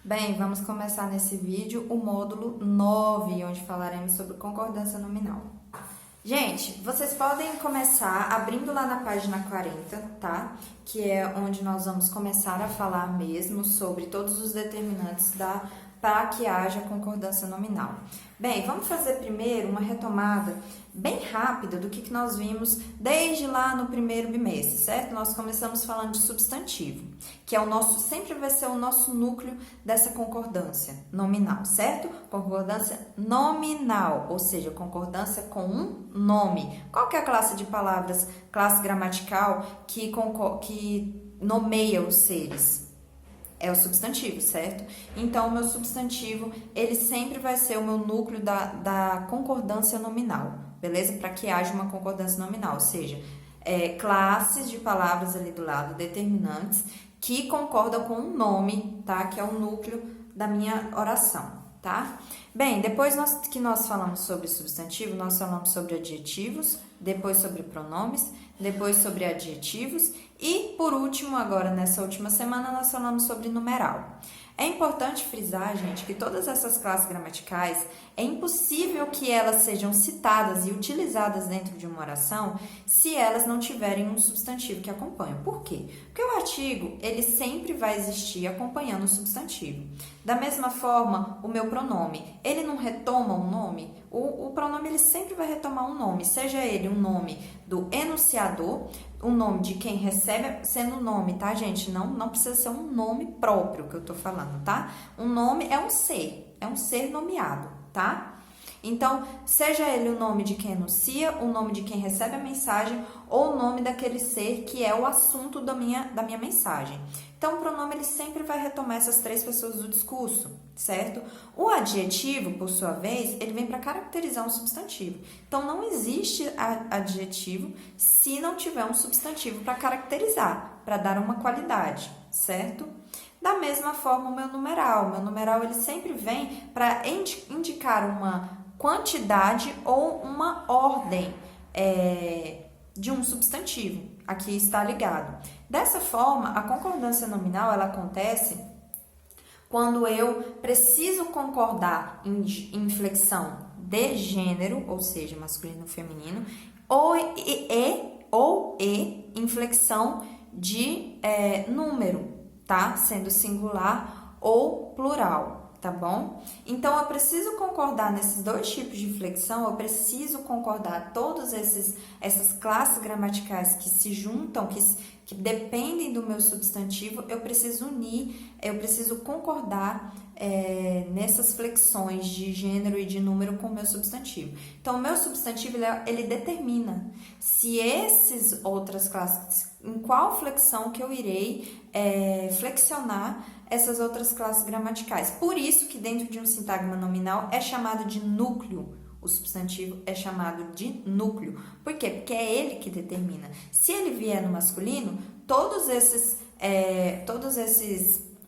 Bem, vamos começar nesse vídeo o módulo 9, onde falaremos sobre concordância nominal. Gente, vocês podem começar abrindo lá na página 40, tá? Que é onde nós vamos começar a falar mesmo sobre todos os determinantes para que haja concordância nominal. Bem, vamos fazer primeiro uma retomada bem rápida do que nós vimos desde lá no primeiro bimestre, certo? Nós começamos falando de substantivo, que é o nosso, sempre vai ser o nosso núcleo dessa concordância nominal, certo? Concordância nominal, ou seja, concordância com um nome. Qual que é a classe de palavras, classe gramatical que nomeia os seres? É o substantivo, certo? Então, o meu substantivo, ele sempre vai ser o meu núcleo da concordância nominal, beleza? Para que haja uma concordância nominal, ou seja, classes de palavras ali do lado, determinantes, que concordam com um nome, tá? Que é o núcleo da minha oração, tá? Bem, depois que nós falamos sobre substantivo, nós falamos sobre adjetivos, depois sobre pronomes, depois sobre adjetivos e, por último, agora nessa última semana, nós falamos sobre numeral. É importante frisar, gente, que todas essas classes gramaticais, é impossível que elas sejam citadas e utilizadas dentro de uma oração se elas não tiverem um substantivo que acompanha. Por quê? Porque o artigo, ele sempre vai existir acompanhando o substantivo. Da mesma forma, o meu pronome, ele não retoma um nome? O pronome, ele sempre vai retomar um nome, seja ele um nome do enunciador, o nome de quem recebe, sendo um nome, tá, gente? Não precisa ser um nome próprio que eu tô falando, tá? Um nome é um ser nomeado, tá? Então, seja ele o nome de quem enuncia, o nome de quem recebe a mensagem ou o nome daquele ser que é o assunto da minha mensagem. Então, o pronome ele sempre vai retomar essas três pessoas do discurso, certo? O adjetivo, por sua vez, ele vem para caracterizar um substantivo. Então, não existe adjetivo se não tiver um substantivo para caracterizar, para dar uma qualidade, certo? Da mesma forma, o meu numeral ele sempre vem para indicar uma quantidade ou uma ordem de um substantivo. Aqui está ligado. Dessa forma, a concordância nominal ela acontece quando eu preciso concordar em inflexão de gênero, ou seja, masculino ou feminino, ou inflexão de número, tá? Sendo singular ou plural, tá bom? Então, eu preciso concordar nesses dois tipos de inflexão, eu preciso concordar todas essas classes gramaticais que se juntam, que dependem do meu substantivo, eu preciso unir, eu preciso concordar nessas flexões de gênero e de número com o meu substantivo. Então, o meu substantivo, ele determina se essas outras classes, em qual flexão que eu irei flexionar essas outras classes gramaticais. Por isso que dentro de um sintagma nominal é chamado de núcleo. O substantivo é chamado de núcleo. Por quê? Porque é ele que determina. Se ele vier no masculino,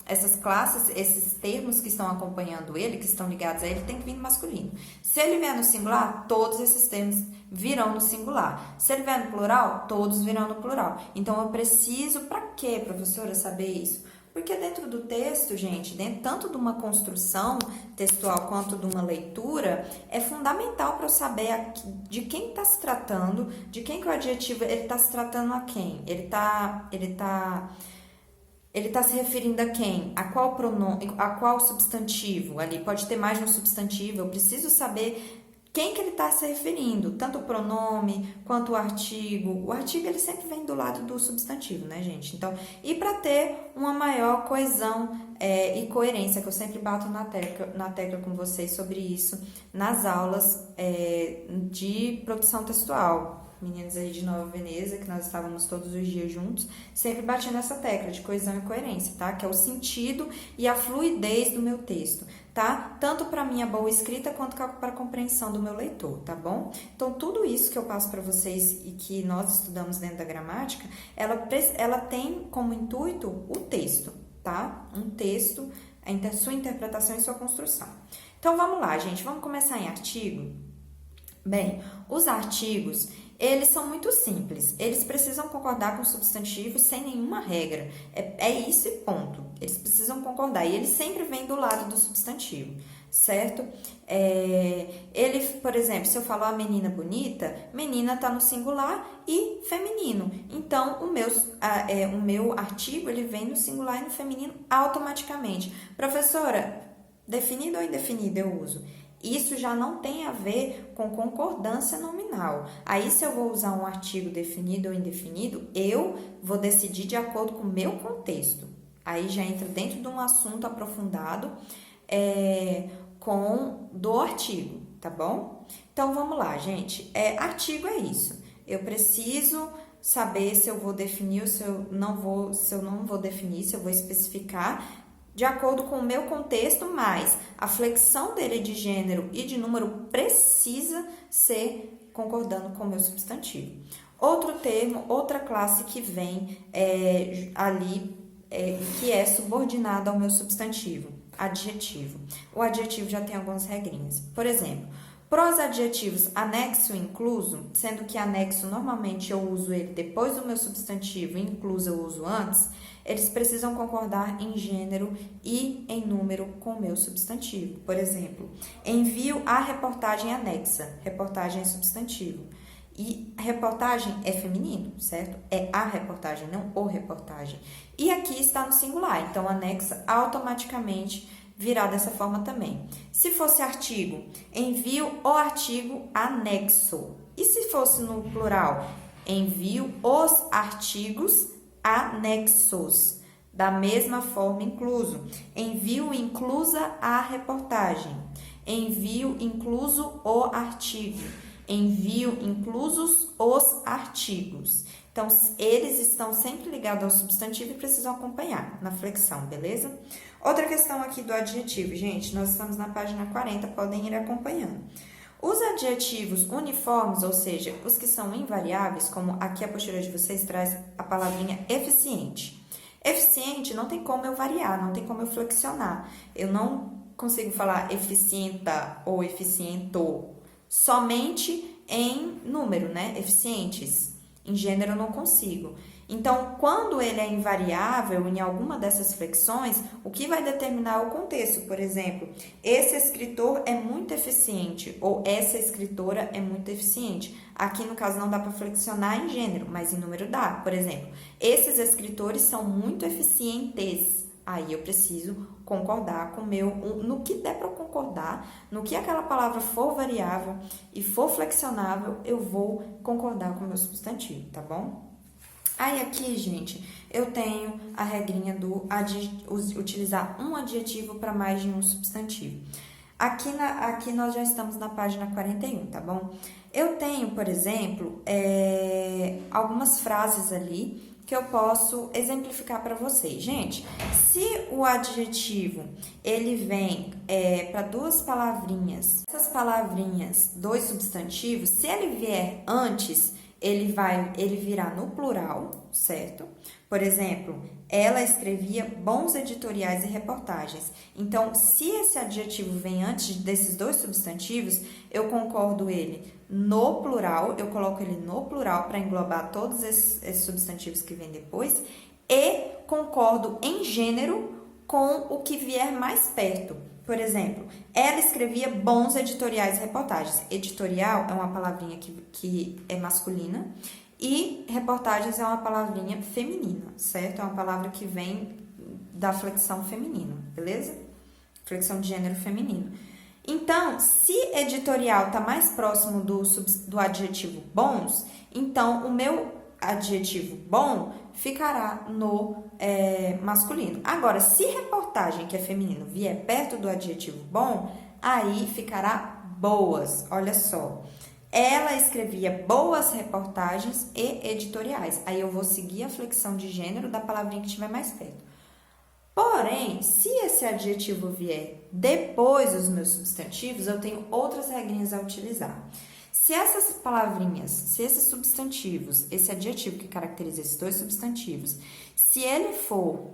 essas classes, esses termos que estão acompanhando ele, que estão ligados a ele, tem que vir no masculino. Se ele vier no singular, todos esses termos virão no singular. Se ele vier no plural, todos virão no plural. Então, eu preciso, para quê, professora, saber isso? Porque dentro do texto, gente, tanto de uma construção textual quanto de uma leitura, é fundamental para eu saber de quem está se tratando, de quem que o adjetivo ele está se tratando a quem. Ele tá se referindo a quem? A qual pronome, a qual substantivo? Ali pode ter mais de um substantivo, eu preciso saber quem que ele está se referindo, tanto o pronome quanto o artigo. O artigo ele sempre vem do lado do substantivo, né, gente? Então, e para ter uma maior coesão e coerência, que eu sempre bato na tecla com vocês sobre isso nas aulas de produção textual. Meninas aí de Nova Veneza, que nós estávamos todos os dias juntos, sempre bati nessa tecla de coesão e coerência, tá? Que é o sentido e a fluidez do meu texto, tá? Tanto para minha boa escrita quanto para a compreensão do meu leitor, tá bom? Então, tudo isso que eu passo para vocês e que nós estudamos dentro da gramática, ela tem como intuito o texto, tá? Um texto, sua interpretação e sua construção. Então, vamos lá, gente, vamos começar em artigo? Bem, os artigos, eles são muito simples. Eles precisam concordar com o substantivo sem nenhuma regra. É isso e ponto. Eles precisam concordar. E eles sempre vêm do lado do substantivo, certo? Ele, por exemplo, se eu falar a menina bonita, menina está no singular e feminino. Então, o meu artigo, ele vem no singular e no feminino automaticamente. Professora, definido ou indefinido eu uso? Isso já não tem a ver com concordância nominal. Aí, se eu vou usar um artigo definido ou indefinido, eu vou decidir de acordo com o meu contexto. Aí já entra dentro de um assunto aprofundado do artigo, tá bom? Então, vamos lá, gente. Artigo é isso. Eu preciso saber se eu vou definir ou se eu não vou definir, se eu vou especificar de acordo com o meu contexto, mas a flexão dele de gênero e de número precisa ser concordando com o meu substantivo. Outro termo, outra classe que vem ali, que é subordinada ao meu substantivo, adjetivo. O adjetivo já tem algumas regrinhas. Por exemplo, para os adjetivos anexo e incluso, sendo que anexo normalmente eu uso ele depois do meu substantivo e incluso eu uso antes, eles precisam concordar em gênero e em número com o meu substantivo. Por exemplo, envio a reportagem anexa. Reportagem é substantivo. E reportagem é feminino, certo? É a reportagem, não o reportagem. E aqui está no singular, então anexa automaticamente virá dessa forma também. Se fosse artigo, envio o artigo anexo. E se fosse no plural, envio os artigos anexos. Da mesma forma, incluso. Envio inclusa a reportagem. Envio incluso o artigo. Envio inclusos os artigos. Então, eles estão sempre ligados ao substantivo e precisam acompanhar na flexão, beleza? Outra questão aqui do adjetivo, gente, nós estamos na página 40, podem ir acompanhando. Os adjetivos uniformes, ou seja, os que são invariáveis, como aqui a apostila de vocês traz a palavrinha eficiente. Eficiente não tem como eu variar, não tem como eu flexionar. Eu não consigo falar eficienta ou eficiento, somente em número, né? Eficientes. Em gênero eu não consigo. Então, quando ele é invariável em alguma dessas flexões, o que vai determinar é o contexto. Por exemplo, esse escritor é muito eficiente ou essa escritora é muito eficiente. Aqui, no caso, não dá para flexionar em gênero, mas em número dá. Por exemplo, esses escritores são muito eficientes. Aí eu preciso concordar com o meu, no que der para concordar, no que aquela palavra for variável e for flexionável, eu vou concordar com o meu substantivo, tá bom? Aí aqui, gente, eu tenho a regrinha do utilizar um adjetivo para mais de um substantivo. Aqui nós já estamos na página 41, tá bom? Eu tenho, por exemplo, algumas frases ali que eu posso exemplificar para vocês. Gente, se o adjetivo, ele vem para duas palavrinhas, essas palavrinhas, dois substantivos, se ele vier antes, ele virá no plural, certo? Por exemplo, ela escrevia bons editoriais e reportagens. Então, se esse adjetivo vem antes desses dois substantivos, eu concordo ele no plural, eu coloco ele no plural para englobar todos esses substantivos que vêm depois e concordo em gênero com o que vier mais perto. Por exemplo, ela escrevia bons editoriais e reportagens. Editorial é uma palavrinha que é masculina e reportagens é uma palavrinha feminina, certo? É uma palavra que vem da flexão feminina, beleza? Flexão de gênero feminino. Então, se editorial está mais próximo do adjetivo bons, então o meu adjetivo bom ficará no masculino. Agora, se reportagem, que é feminino, vier perto do adjetivo bom, aí ficará boas. Olha só. Ela escrevia boas reportagens e editoriais. Aí eu vou seguir a flexão de gênero da palavrinha que estiver mais perto. Porém, se esse adjetivo vier depois dos meus substantivos, eu tenho outras regrinhas a utilizar. Se essas palavrinhas, se esses substantivos, esse adjetivo que caracteriza esses dois substantivos, se ele for,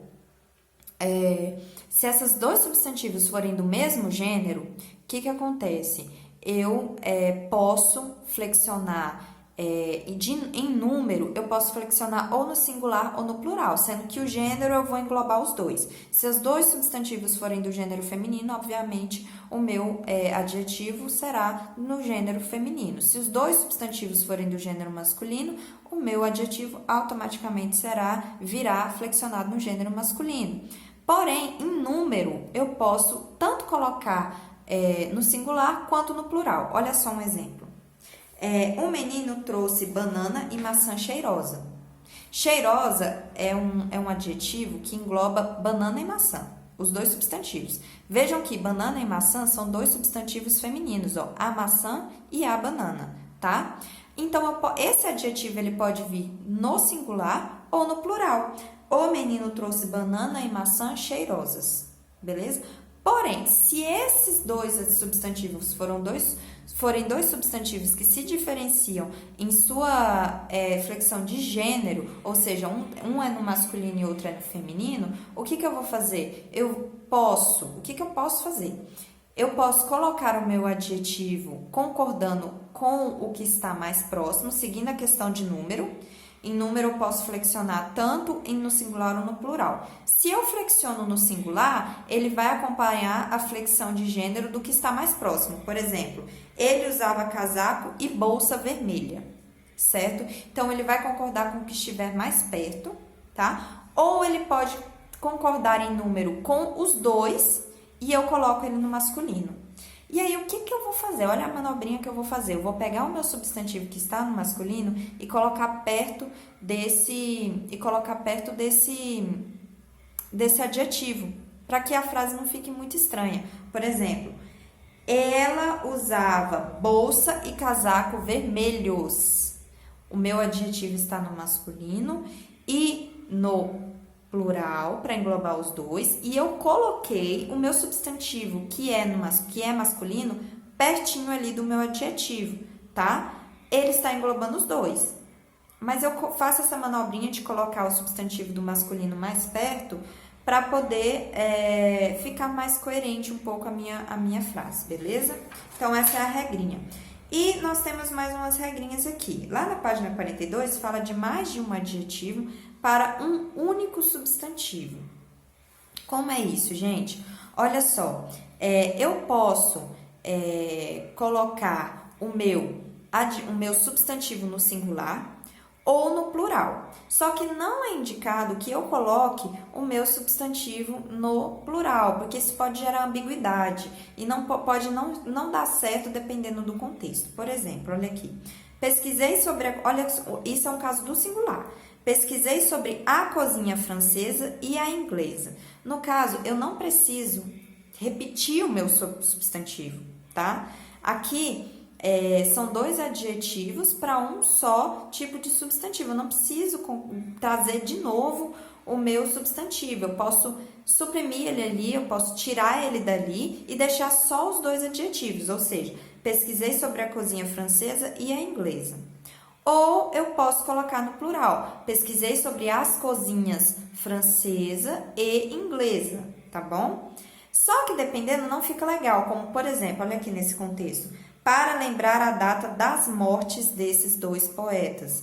se esses dois substantivos forem do mesmo gênero, o que acontece? Eu posso flexionar em número, eu posso flexionar ou no singular ou no plural, sendo que o gênero eu vou englobar os dois. Se os dois substantivos forem do gênero feminino, obviamente o meu adjetivo será no gênero feminino. Se os dois substantivos forem do gênero masculino, o meu adjetivo automaticamente virá flexionado no gênero masculino. Porém, em número, eu posso tanto colocar no singular quanto no plural. Olha só um exemplo. O menino trouxe banana e maçã cheirosa. Cheirosa é um adjetivo que engloba banana e maçã, os dois substantivos. Vejam que banana e maçã são dois substantivos femininos, ó, a maçã e a banana, tá? Então, esse adjetivo ele pode vir no singular ou no plural. O menino trouxe banana e maçã cheirosas, beleza? Porém, se esses dois substantivos forem dois substantivos que se diferenciam em sua flexão de gênero, ou seja, um é no masculino e outro é no feminino, o que eu vou fazer? O que eu posso fazer? Eu posso colocar o meu adjetivo concordando com o que está mais próximo, seguindo a questão de número. Em número, eu posso flexionar tanto no singular ou no plural. Se eu flexiono no singular, ele vai acompanhar a flexão de gênero do que está mais próximo. Por exemplo, ele usava casaco e bolsa vermelha, certo? Então, ele vai concordar com o que estiver mais perto, tá? Ou ele pode concordar em número com os dois e eu coloco ele no masculino. E aí, o que eu vou fazer? Olha a manobrinha que eu vou fazer. Eu vou pegar o meu substantivo que está no masculino e colocar perto desse adjetivo, para que a frase não fique muito estranha. Por exemplo, ela usava bolsa e casaco vermelhos. O meu adjetivo está no masculino e no plural, para englobar os dois, e eu coloquei o meu substantivo, que é masculino, pertinho ali do meu adjetivo, tá? Ele está englobando os dois. Mas eu faço essa manobrinha de colocar o substantivo do masculino mais perto para poder ficar mais coerente um pouco a minha frase, beleza? Então, essa é a regrinha. E nós temos mais umas regrinhas aqui. Lá na página 42, fala de mais de um adjetivo para um único substantivo. Como é isso, gente? Olha só, eu posso colocar o meu substantivo no singular ou no plural. Só que não é indicado que eu coloque o meu substantivo no plural, porque isso pode gerar ambiguidade e pode não dar certo dependendo do contexto. Por exemplo, olha aqui. Pesquisei sobre... Olha, isso é um caso do singular. Pesquisei sobre a cozinha francesa e a inglesa. No caso, eu não preciso repetir o meu substantivo, tá? Aqui são dois adjetivos para um só tipo de substantivo. Eu não preciso trazer de novo o meu substantivo. Eu posso suprimir ele ali, eu posso tirar ele dali e deixar só os dois adjetivos. Ou seja, pesquisei sobre a cozinha francesa e a inglesa. Ou eu posso colocar no plural. Pesquisei sobre as cozinhas francesa e inglesa, tá bom? Só que dependendo não fica legal, como por exemplo, olha aqui nesse contexto. Para lembrar a data das mortes desses dois poetas.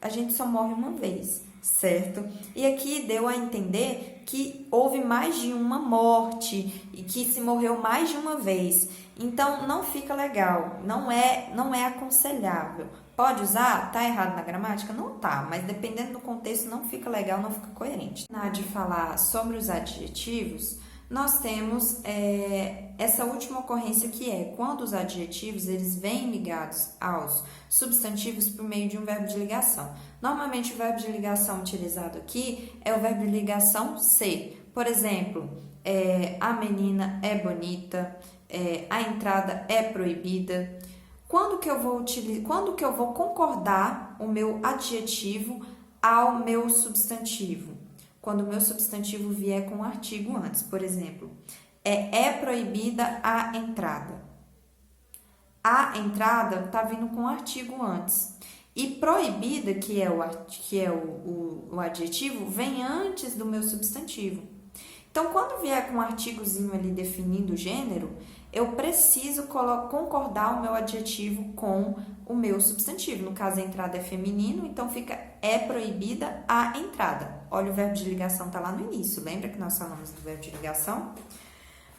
A gente só morre uma vez, certo? E aqui deu a entender que houve mais de uma morte e que se morreu mais de uma vez. Então, não fica legal, não é aconselhável. Pode usar? Tá errado na gramática? Não tá, mas dependendo do contexto não fica legal, não fica coerente. Na de falar sobre os adjetivos, nós temos essa última ocorrência que é quando os adjetivos eles vêm ligados aos substantivos por meio de um verbo de ligação. Normalmente o verbo de ligação utilizado aqui é o verbo de ligação ser. Por exemplo, a menina é bonita, a entrada é proibida. Quando que eu vou concordar o meu adjetivo ao meu substantivo? Quando o meu substantivo vier com um artigo antes. Por exemplo, é proibida a entrada. A entrada está vindo com um artigo antes. E proibida, que é o adjetivo, vem antes do meu substantivo. Então, quando vier com um artigozinho ali definindo o gênero, eu preciso concordar o meu adjetivo com o meu substantivo. No caso, a entrada é feminino, então fica é proibida a entrada. Olha, o verbo de ligação tá lá no início. Lembra que nós falamos do verbo de ligação?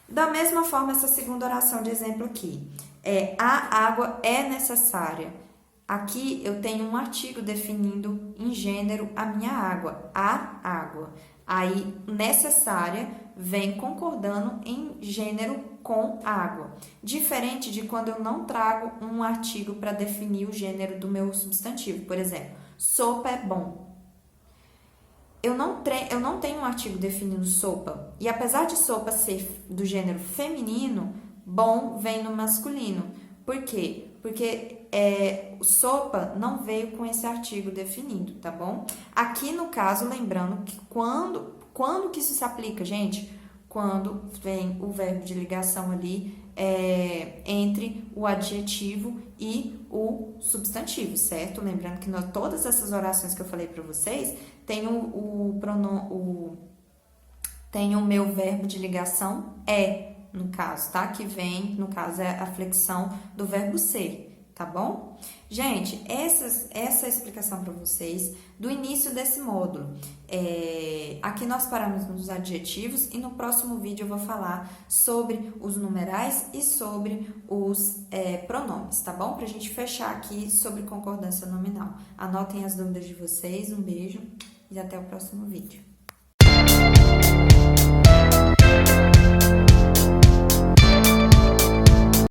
Da mesma forma, essa segunda oração de exemplo aqui. A água é necessária. Aqui eu tenho um artigo definindo em gênero a minha água, a água. Aí, necessária vem concordando em gênero com água. Diferente de quando eu não trago um artigo para definir o gênero do meu substantivo. Por exemplo, sopa é bom. Eu não tenho um artigo definindo sopa. E apesar de sopa ser do gênero feminino, bom vem no masculino. Por quê? Porque sopa não veio com esse artigo definido, tá bom? Aqui no caso, lembrando que quando que isso se aplica, gente? Quando vem o verbo de ligação ali entre o adjetivo e o substantivo, certo? Lembrando que todas essas orações que eu falei para vocês tem tem o meu verbo de ligação no caso, tá? Que vem, no caso, é a flexão do verbo ser, tá bom? Gente, essa explicação para vocês do início desse módulo. Aqui nós paramos nos adjetivos e no próximo vídeo eu vou falar sobre os numerais e sobre os pronomes, tá bom? Pra gente fechar aqui sobre concordância nominal. Anotem as dúvidas de vocês, um beijo e até o próximo vídeo.